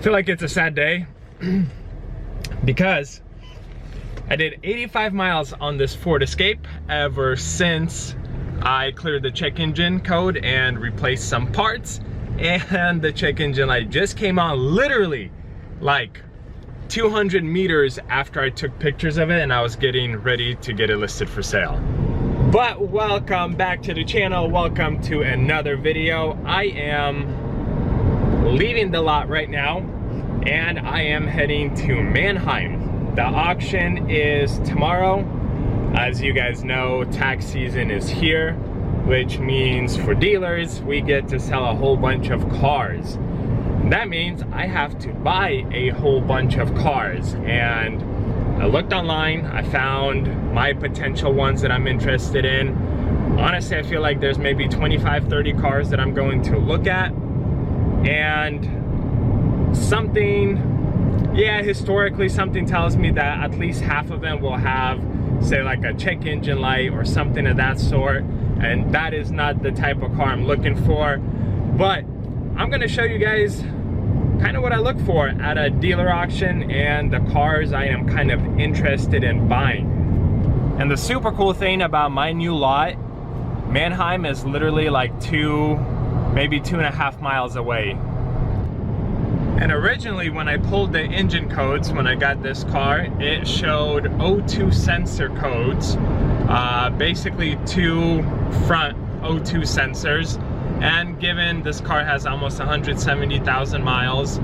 feel like it's a sad day because I did 85 miles on this Ford Escape ever since I cleared the check engine code and replaced some parts, and the check engine light just came on literally like 200 meters after I took pictures of it and I was getting ready to get it listed for sale. But welcome back to the channel, welcome to another video. I am leaving the lot right now and I am heading to Manheim. The auction is tomorrow. As you guys know, tax season is here, which means for dealers, we get to sell a whole bunch of cars. That means I have to buy a whole bunch of cars, and I looked online, I found my potential ones that I'm interested in. Honestly, I feel like there's maybe 25-30 cars that I'm going to look at, and historically something tells me that at least half of them will have, say, like a check engine light or something of that sort, and that is not the type of car I'm looking for. But I'm gonna show you guys kind of what I look for at a dealer auction and the cars I am kind of interested in buying. And the super cool thing about my new lot, Manheim is literally like maybe 2.5 miles away. And originally when I pulled the engine codes, when I got this car, it showed O2 sensor codes, basically 2 front O2 sensors. And given this car has almost 170,000 miles,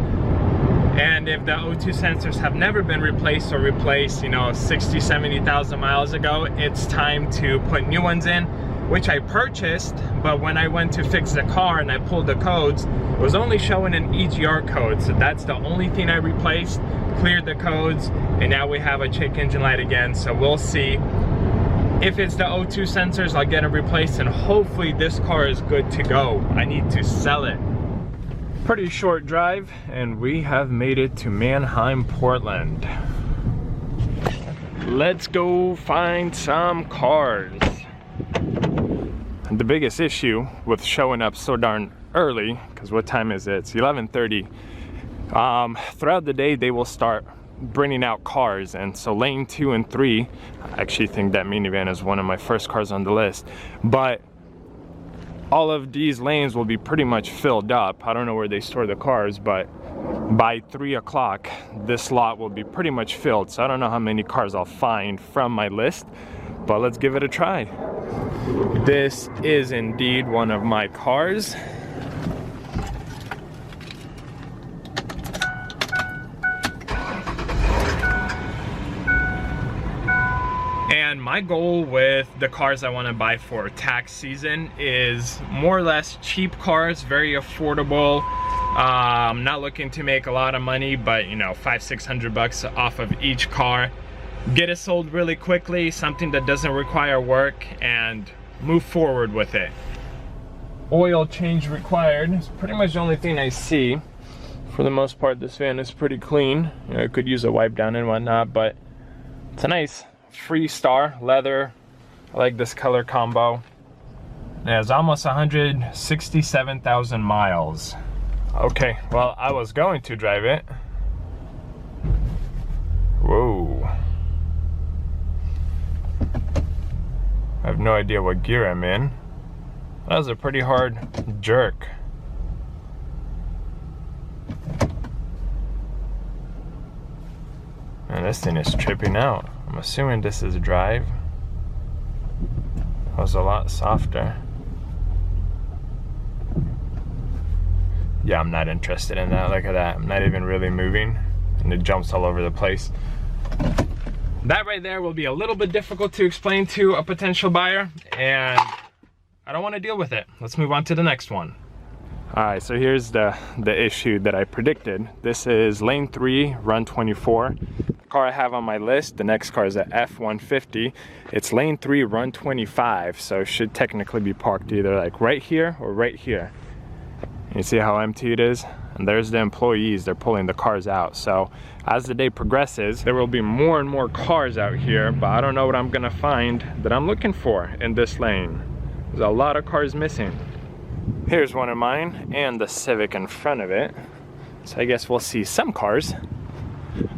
and if the O2 sensors have never been replaced or replaced, 60, 70,000 miles ago, it's time to put new ones in, which I purchased. But when I went to fix the car and I pulled the codes, it was only showing an EGR code. So that's the only thing I replaced, cleared the codes, and now we have a check engine light again. So we'll see. If it's the O2 sensors, I'll get it replaced, and hopefully this car is good to go. I need to sell it. Pretty short drive, and we have made it to Manheim, Portland. Let's go find some cars. The biggest issue with showing up so darn early, because what time is it? It's 11:30. Throughout the day, they will start bringing out cars, and so lane 2 and 3, I actually think that minivan is one of my first cars on the list, but all of these lanes will be pretty much filled up. I don't know where they store the cars, but by 3 o'clock this lot will be pretty much filled. So I don't know how many cars I'll find from my list, but let's give it a try. This is indeed one of my cars. And my goal with the cars I want to buy for tax season is more or less cheap cars, very affordable. I'm not looking to make a lot of money, but $500-600 off of each car. Get it sold really quickly, something that doesn't require work, and move forward with it. Oil change required. It's pretty much the only thing I see. For the most part, this van is pretty clean. It could use a wipe down and whatnot, but it's a nice Freestar leather. I like this color combo. It has almost 167,000 miles. Okay, well, I was going to drive it. Whoa. I have no idea what gear I'm in. That was a pretty hard jerk. And this thing is tripping out. I'm assuming this is drive. It was a lot softer. Yeah, I'm not interested in that. Look at that. I'm not even really moving, and it jumps all over the place. That right there will be a little bit difficult to explain to a potential buyer, and I don't want to deal with it. Let's move on to the next one. All right, so here's the issue that I predicted. This is lane 3, run 24. The car I have on my list, the next car is a F-150. It's lane 3, run 25, so it should technically be parked either like right here or right here. You see how empty it is? And there's the employees, they're pulling the cars out. So as the day progresses, there will be more and more cars out here, but I don't know what I'm gonna find that I'm looking for in this lane. There's a lot of cars missing. Here's one of mine and the Civic in front of it. So I guess we'll see some cars.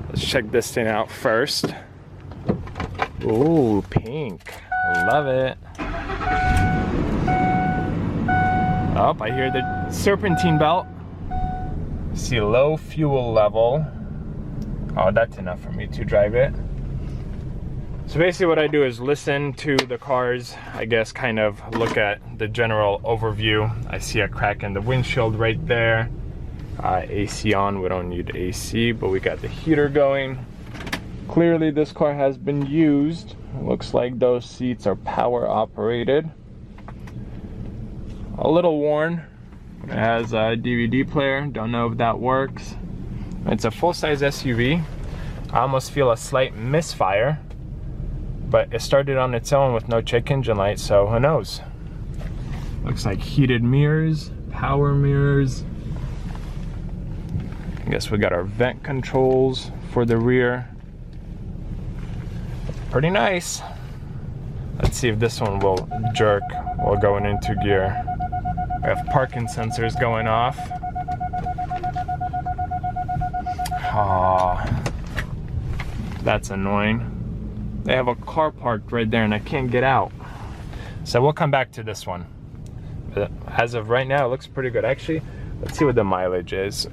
Let's check this thing out first. Ooh, pink. Love it. Oh, I hear the serpentine belt. See low fuel level. Oh, that's enough for me to drive it. So basically what I do is listen to the cars, I guess kind of look at the general overview. I see a crack in the windshield right there. AC on, we don't need AC, but we got the heater going. Clearly this car has been used. It looks like those seats are power operated. A little worn. It has a DVD player, don't know if that works. It's a full-size SUV. I almost feel a slight misfire, but it started on its own with no check engine light, so who knows. Looks like heated mirrors, power mirrors. I guess we got our vent controls for the rear. Pretty nice. Let's see if this one will jerk while going into gear. We have parking sensors going off. Ah, that's annoying. They have a car parked right there and I can't get out. So we'll come back to this one. But as of right now, it looks pretty good. Actually, let's see what the mileage is.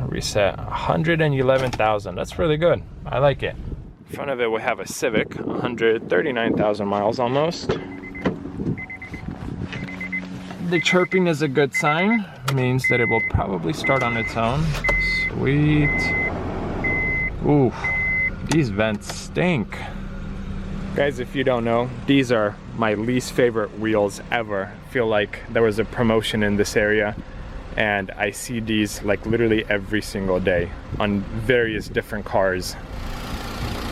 Reset, 111,000. That's really good. I like it. In front of it, we have a Civic, 139,000 miles almost. The chirping is a good sign. It means that it will probably start on its own. Sweet. Ooh, these vents stink. Guys, if you don't know, these are my least favorite wheels ever. I feel like there was a promotion in this area and I see these like literally every single day on various different cars.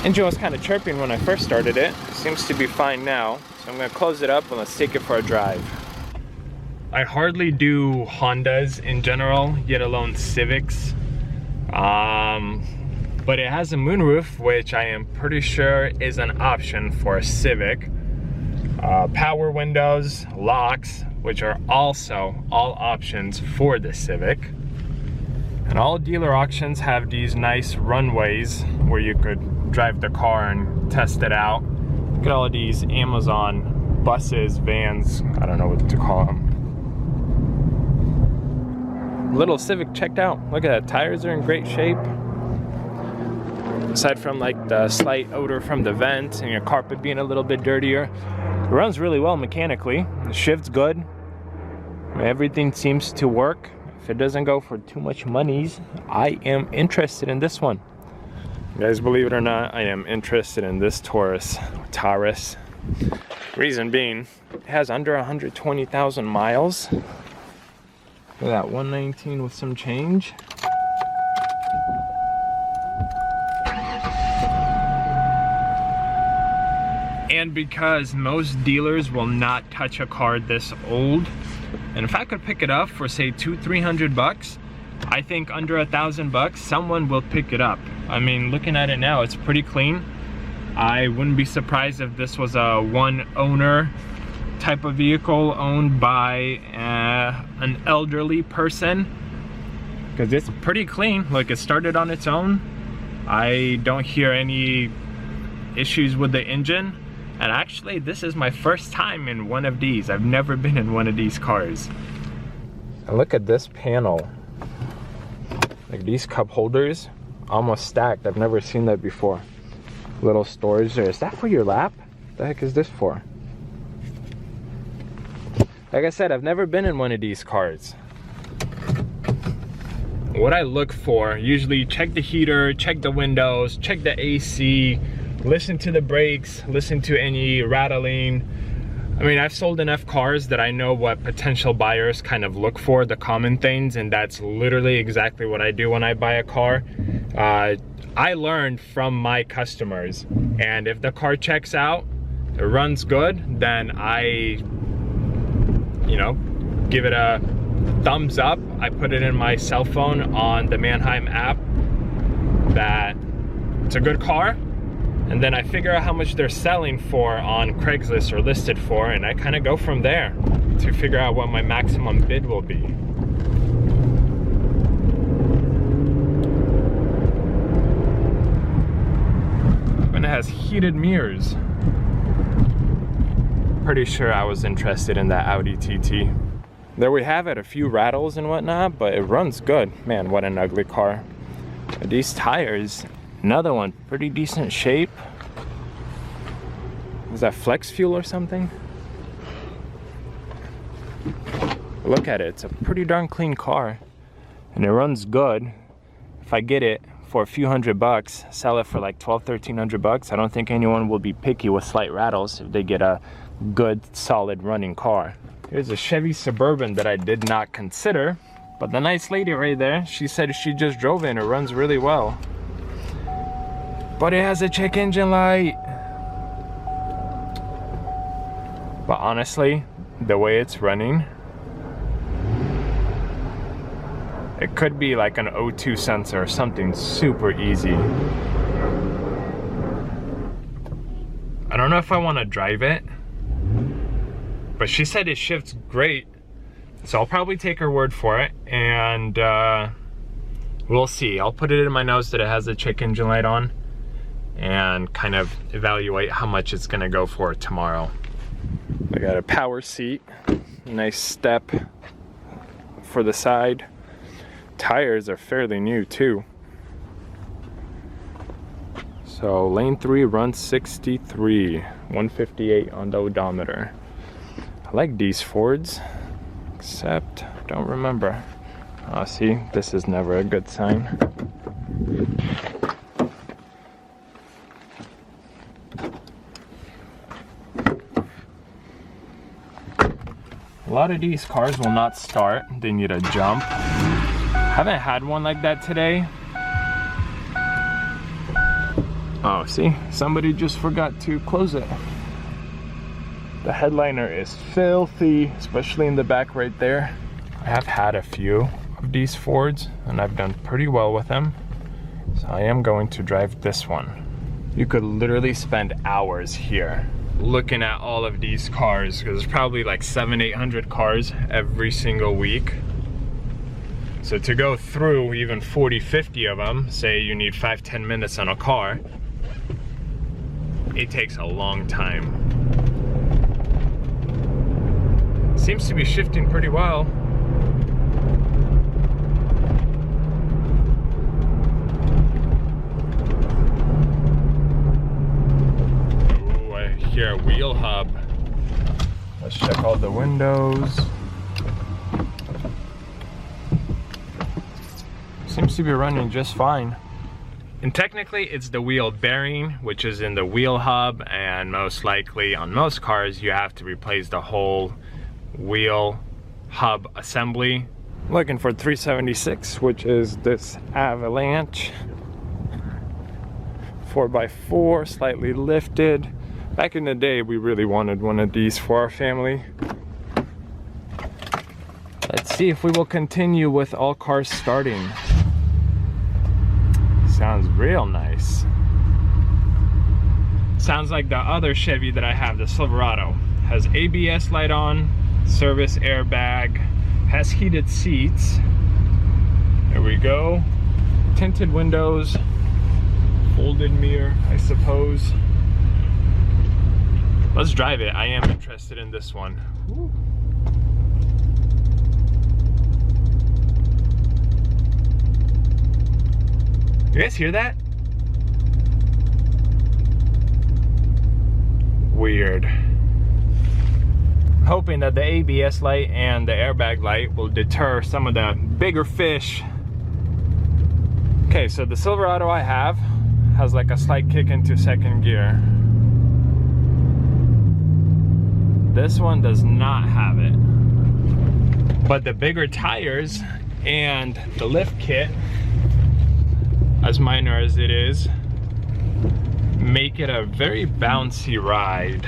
Engine was kind of chirping when I first started it. Seems to be fine now. So I'm gonna close it up and let's take it for a drive. I hardly do Hondas in general, yet alone Civics. But it has a moonroof, which I am pretty sure is an option for a Civic. Power windows, locks, which are also all options for the Civic. And all dealer auctions have these nice runways where you could drive the car and test it out. Look at all of these Amazon buses, vans, I don't know what to call them. Little Civic checked out. Look at that, tires are in great shape. Aside from like the slight odor from the vent and your carpet being a little bit dirtier, it runs really well mechanically. The shift's good. Everything seems to work. If it doesn't go for too much monies, I am interested in this one. You guys, believe it or not, I am interested in this Taurus. Reason being, it has under 120,000 miles. Look at that, 119 with some change. And because most dealers will not touch a car this old, and if I could pick it up for say $200-300 bucks, I think under $1,000 someone will pick it up. I mean, looking at it now, it's pretty clean. I wouldn't be surprised if this was a one owner type of vehicle owned by an elderly person, because it's pretty clean. Like, it started on its own. I don't hear any issues with the engine, and actually this is my first time in one of these. I've never been in one of these cars. And look at this panel, like these cup holders almost stacked. I've never seen that before. Little storage there. Is that for your lap? What the heck is this for? Like I said, I've never been in one of these cars. What I look for, usually check the heater, check the windows, check the AC, listen to the brakes, listen to any rattling. I mean, I've sold enough cars that I know what potential buyers kind of look for, the common things, and that's literally exactly what I do when I buy a car. I learned from my customers, and if the car checks out, it runs good, then I, give it a thumbs up. I put it in my cell phone on the Manheim app that it's a good car, and then I figure out how much they're selling for on Craigslist or listed for, and I kind of go from there to figure out what my maximum bid will be. even has heated mirrors. Pretty sure I was interested in that Audi TT. There we have it, a few rattles and whatnot, but it runs good. Man, what an ugly car. These tires, another one, pretty decent shape. Is that flex fuel or something? Look at it, it's a pretty darn clean car. And it runs good. If I get it for a few $100, sell it for like $1,200–1,300, I don't think anyone will be picky with slight rattles if they get a good, solid running car. Here's a Chevy Suburban that I did not consider, but the nice lady right there, she said she just drove it and it runs really well. But it has a check engine light. But honestly, the way it's running, it could be like an O2 sensor or something super easy. I don't know if I want to drive it, but she said it shifts great. So I'll probably take her word for it, and we'll see. I'll put it in my notes that it has a check engine light on and kind of evaluate how much it's gonna go for tomorrow. I got a power seat, nice step for the side. Tires are fairly new too. So lane 3 runs 63, 158 on the odometer. I like these Fords, except don't remember. Oh, see, this is never a good sign. A lot of these cars will not start. They need a jump. Haven't had one like that today. Oh, see, somebody just forgot to close it. The headliner is filthy, especially in the back right there. I have had a few of these Fords and I've done pretty well with them. So I am going to drive this one. You could literally spend hours here looking at all of these cars, because there's probably like 700–800 cars every single week. So to go through even 40–50 of them, say you need 5–10 minutes on a car, it takes a long time. Seems to be shifting pretty well. Oh, I hear a wheel hub. Let's check all the windows. Seems to be running just fine. And technically it's the wheel bearing, which is in the wheel hub, and most likely on most cars you have to replace the whole wheel hub assembly. Looking for 376, which is this Avalanche 4x4, slightly lifted. Back in the day we really wanted one of these for our family. Let's see if we will continue with all cars starting. Sounds real nice. Sounds like the other Chevy that I have, the Silverado. Has ABS light on, service airbag, has heated seats. There we go. Tinted windows, folded mirror, I suppose. Let's drive it. I am interested in this one. Woo. You guys hear that? Weird. Hoping that the ABS light and the airbag light will deter some of the bigger fish. Okay, so the Silverado I have has like a slight kick into second gear. This one does not have it. But the bigger tires and the lift kit, as minor as it is, make it a very bouncy ride,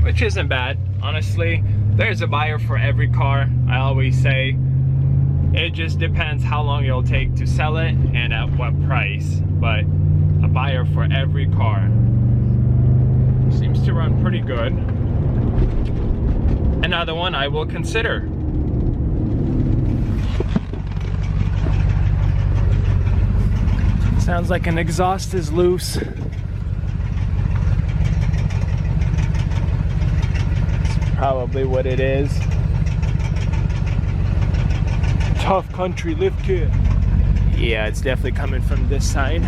which isn't bad. Honestly, there's a buyer for every car. I always say it just depends how long it'll take to sell it and at what price, but a buyer for every car. Seems to run pretty good. Another one I will consider. Sounds like an exhaust is loose. probably what it is. Tough country lift kit. Yeah, it's definitely coming from this side.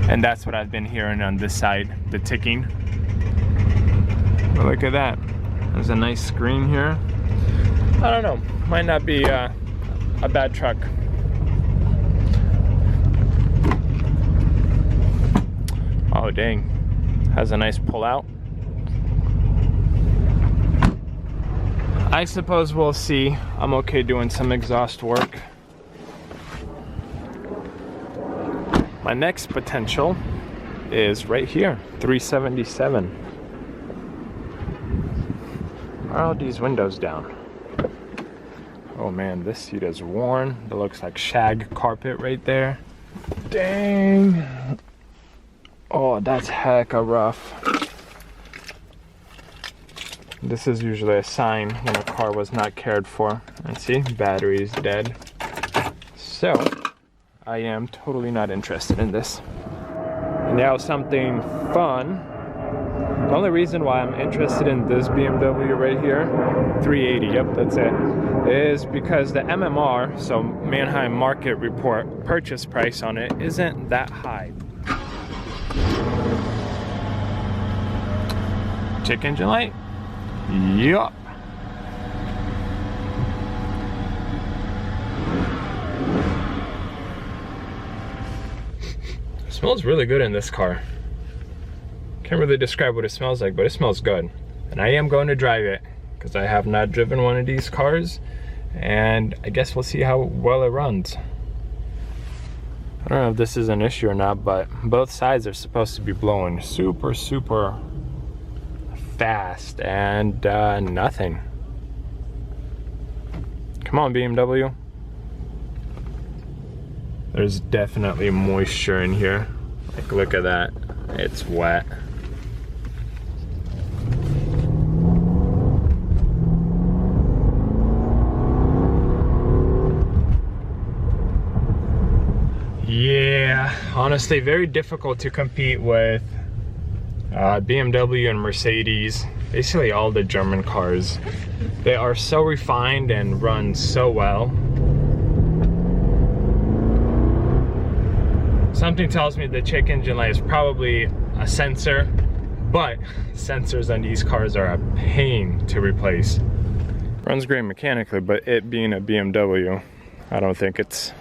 And that's what I've been hearing on this side, the ticking. But look at that. There's a nice screen here. I don't know, might not be a bad truck. Oh dang, has a nice pull out. I suppose we'll see. I'm okay doing some exhaust work. My next potential is right here, 377. Why are all these windows down? Oh man, this seat is worn. It looks like shag carpet right there. Dang. Oh, that's hecka rough. This is usually a sign when a car was not cared for. And see, battery's dead. So, I am totally not interested in this. And now something fun. The only reason why I'm interested in this BMW right here, 380, yep, that's it, is because the MMR, so Manheim Market Report purchase price on it, isn't that high. Check engine light? Yup. It smells really good in this car. Can't really describe what it smells like, but it smells good. And I am going to drive it because I have not driven one of these cars, and I guess we'll see how well it runs. I don't know if this is an issue or not, but both sides are supposed to be blowing super fast, and nothing. Come on, BMW. There's definitely moisture in here. Like, look at that. It's wet. Yeah, honestly, very difficult to compete with BMW and Mercedes, basically all the German cars. They are so refined and run so well. Something tells me the check engine light is probably a sensor, but sensors on these cars are a pain to replace. Runs great mechanically, but it being a BMW, I don't think it's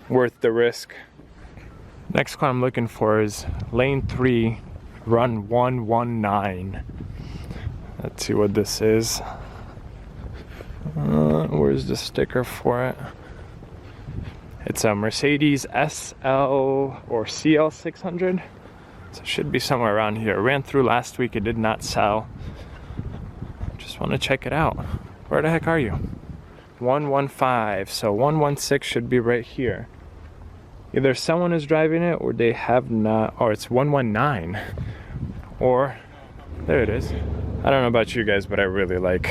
worth the risk. Next car I'm looking for is lane 3, run 119. Let's see what this is. Where's the sticker for it? It's a Mercedes SL or CL 600. So it should be somewhere around here. It ran through last week, it did not sell. Just want to check it out. Where the heck are you? 115, so 116 should be right here. Either someone is driving it or they have not, or it's 119. Or, there it is. I don't know about you guys, but I really like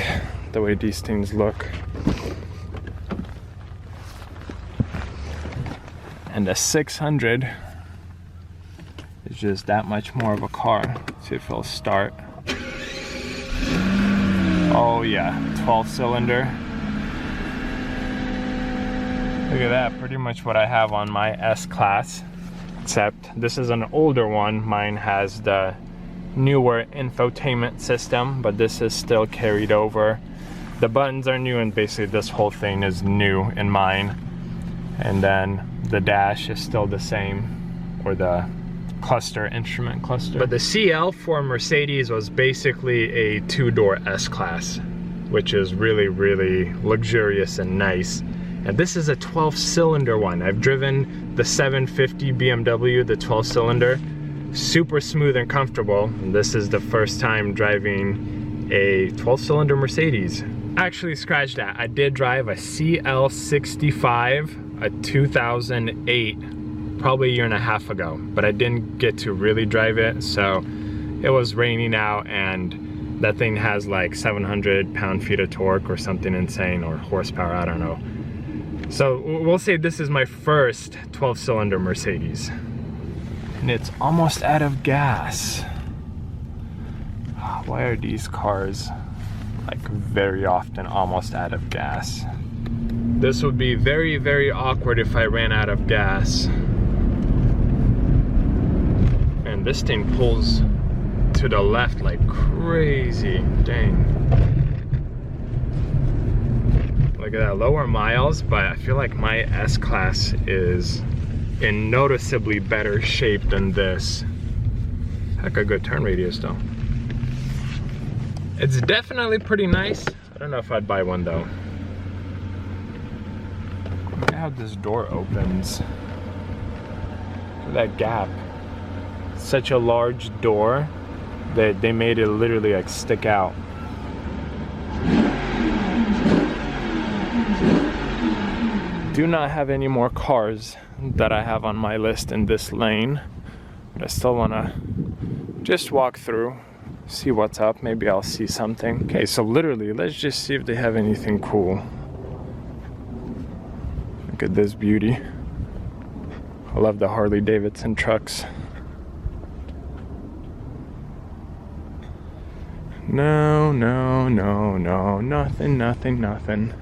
the way these things look. And the 600 is just that much more of a car. Let's see if it'll start. Oh yeah, 12 cylinder. Look at that, pretty much what I have on my S-Class. Except this is an older one. Mine has the newer infotainment system, but this is still carried over. The buttons are new, and basically this whole thing is new in mine. And then the dash is still the same, or the cluster, instrument cluster. But the CL for Mercedes was basically a two-door S-Class, which is really, really luxurious and nice. And this is a 12-cylinder one. I've driven the 750 BMW, the 12-cylinder, super smooth and comfortable. And this is the first time driving a 12-cylinder Mercedes. Actually, scratch that. I did drive a CL65, a 2008, probably a year and a half ago, but I didn't get to really drive it. So it was raining out, and that thing has like 700 pound-feet of torque or something insane, or horsepower, I don't know. So we'll say this is my first 12-cylinder Mercedes. And it's almost out of gas. why are these cars like very often almost out of gas? This would be very, very awkward if I ran out of gas. And this thing pulls to the left like crazy. Dang. Look at that, lower miles, but I feel like my S-Class is in noticeably better shape than this. Heck, a good turn radius though. It's definitely pretty nice. I don't know if I'd buy one though. Look at how this door opens. Look at that gap. Such a large door that they made it literally like stick out. Do not have any more cars that I have on my list in this lane, but I still wanna just walk through, see what's up. Maybe I'll see something. Okay, so literally, let's just see if they have anything cool. Look at this beauty. I love the Harley Davidson trucks. No, no, no, no, nothing, nothing, nothing.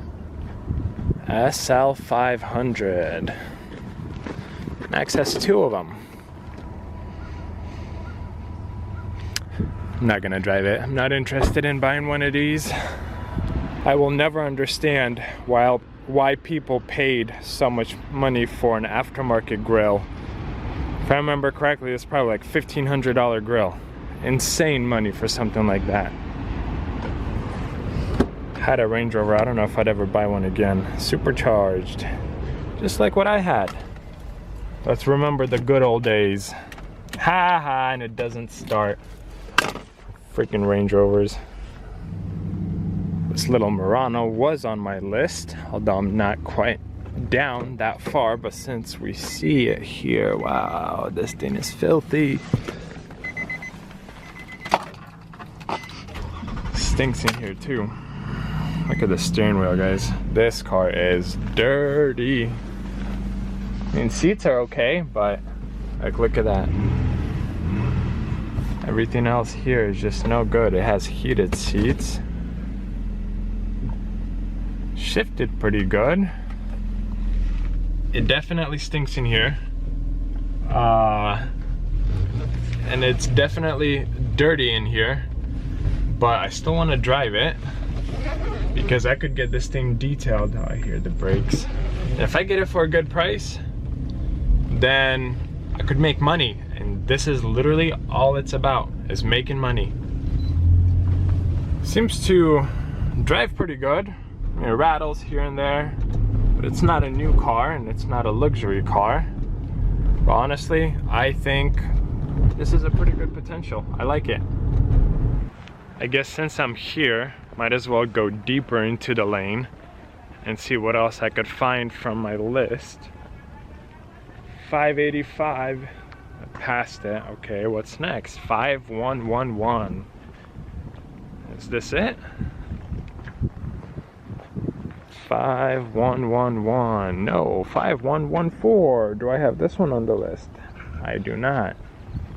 SL 500. Max has 2 of them. I'm not gonna drive it. I'm not interested in buying one of these. I will never understand why people paid so much money for an aftermarket grill. If I remember correctly, it's probably like $1,500 grill. Insane money for something like that. Had a Range Rover, I don't know if I'd ever buy one again. Supercharged, just like what I had. Let's remember the good old days. Ha ha, and it doesn't start. Freaking Range Rovers. This little Murano was on my list, although I'm not quite down that far, but since we see it here, wow, this thing is filthy. Stinks in here too. Look at the steering wheel, guys. This car is dirty. I mean, seats are okay, but like, look at that. Everything else here is just no good. It has heated seats. Shifted pretty good. It definitely stinks in here. And it's definitely dirty in here, but I still want to drive it because I could get this thing detailed. Oh, I hear the brakes. And if I get it for a good price, then I could make money. And this is literally all it's about, is making money. Seems to drive pretty good. I mean, it rattles here and there, but it's not a new car and it's not a luxury car. But honestly, I think this is a pretty good potential. I like it. I guess since I'm here, might as well go deeper into the lane and see what else I could find from my list. 585, I passed it. Okay, what's next? 5111. Is this it? 5111. No, 5114. Do I have this one on the list? I do not.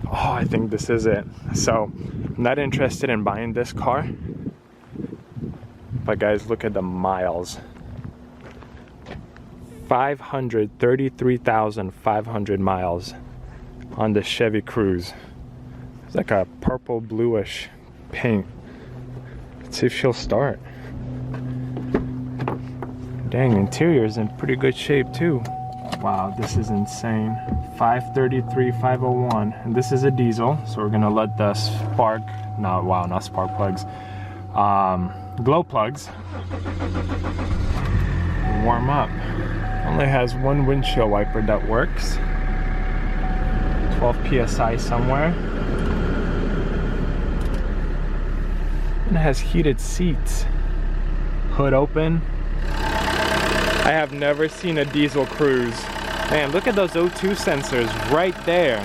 Oh, I think this is it. So, I'm not interested in buying this car. But guys, look at the miles. 533,500 miles on the Chevy Cruze. It's like a purple bluish paint. Let's see if she'll start. Dang, interior's in pretty good shape too. Wow, this is insane. 533,501, and this is a diesel, so we're gonna let the spark, no, wow, not spark plugs, glow plugs warm up. Only has one windshield wiper that works. 12 psi somewhere. And it has heated seats. Hood open. I have never seen a diesel Cruze. Man, look at those O2 sensors right there.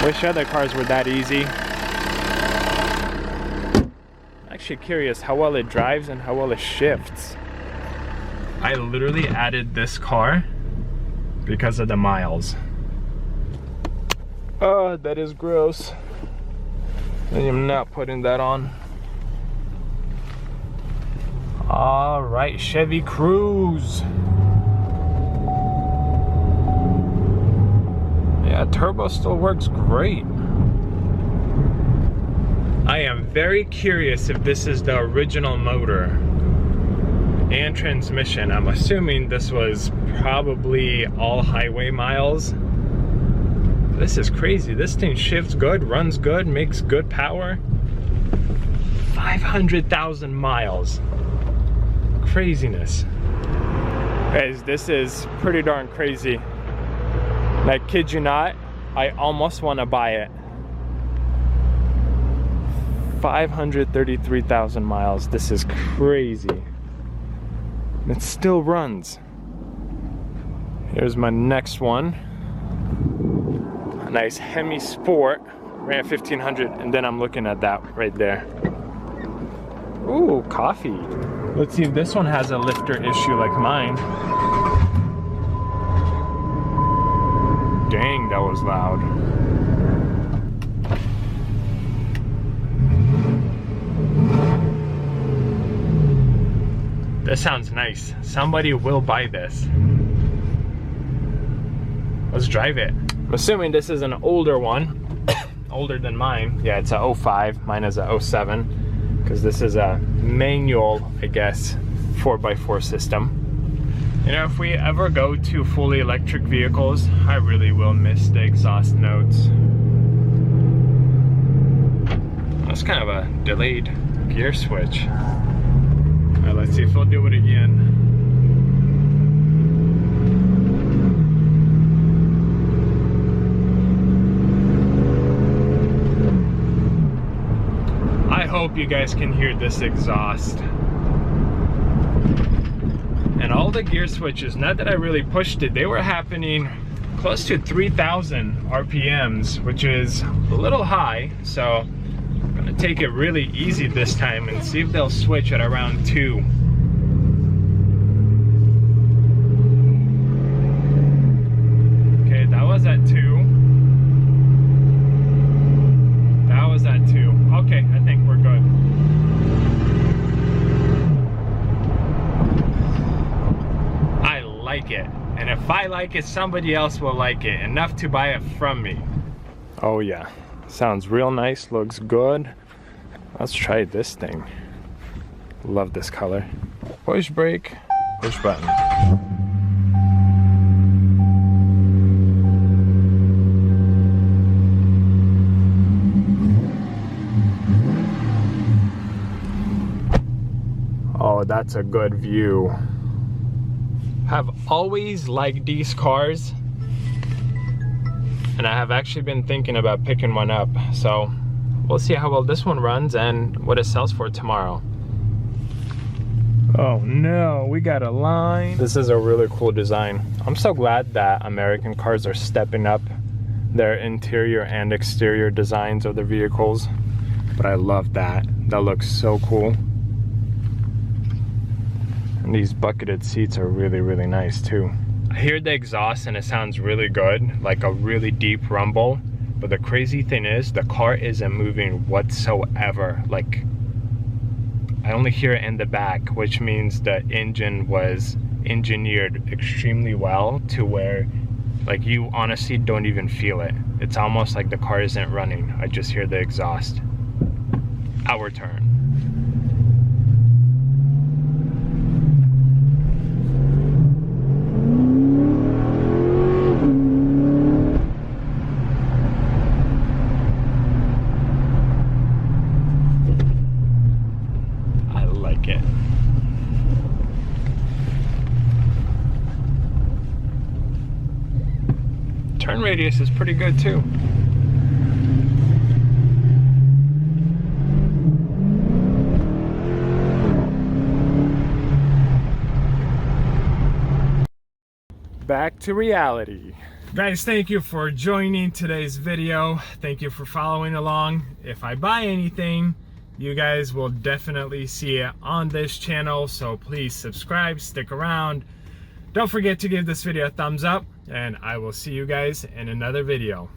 Wish other cars were that easy. I'm actually curious how well it drives and how well it shifts. I literally added this car because of the miles. Oh, that is gross. I'm not putting that on. All right, Chevy Cruze. Yeah, turbo still works great. I am very curious if this is the original motor and transmission. I'm assuming this was probably all highway miles. This is crazy. This thing shifts good, runs good, makes good power. 500,000 miles. Craziness. Guys, this is pretty darn crazy. I kid you not, I almost want to buy it. 533,000 miles. This is crazy. It still runs. Here's my next one. A nice Hemi Sport. Ran 1500, and then I'm looking at that right there. Ooh, coffee. Let's see if this one has a lifter issue like mine. Dang, that was loud. This sounds nice. Somebody will buy this. Let's drive it. I'm assuming this is an older one. Older than mine. Yeah, it's a 05. Mine is a 07. Because this is a manual, I guess, 4x4 system. You know, if we ever go to fully electric vehicles, I really will miss the exhaust notes. That's kind of a delayed gear switch. Alright, let's see if he'll do it again. I hope you guys can hear this exhaust. And all the gear switches, not that I really pushed it, they were happening close to 3,000 RPMs, which is a little high. So I'm gonna take it really easy this time and see if they'll switch at around 2. Okay, that was at 2. That was at 2. Okay, I think we're good. I like it. And if I like it, somebody else will like it. Enough to buy it from me. Oh yeah. Sounds real nice, looks good. Let's try this thing. Love this color. Push brake, push button. Oh, that's a good view. Have always liked these cars, and I have actually been thinking about picking one up. So we'll see how well this one runs and what it sells for tomorrow. Oh no, we got a line. This is a really cool design. I'm so glad that American cars are stepping up their interior and exterior designs of their vehicles. But I love that. That looks so cool. And these bucketed seats are really, really nice too. I hear the exhaust and it sounds really good, like a really deep rumble. But the crazy thing is, the car isn't moving whatsoever. Like, I only hear it in the back, which means the engine was engineered extremely well to where, like, you honestly don't even feel it. It's almost like the car isn't running. I just hear the exhaust. Our turn. Turn radius is pretty good too. Back to reality. Guys, thank you for joining today's video. Thank you for following along. If I buy anything, you guys will definitely see it on this channel, so please subscribe, stick around. Don't forget to give this video a thumbs up, and I will see you guys in another video.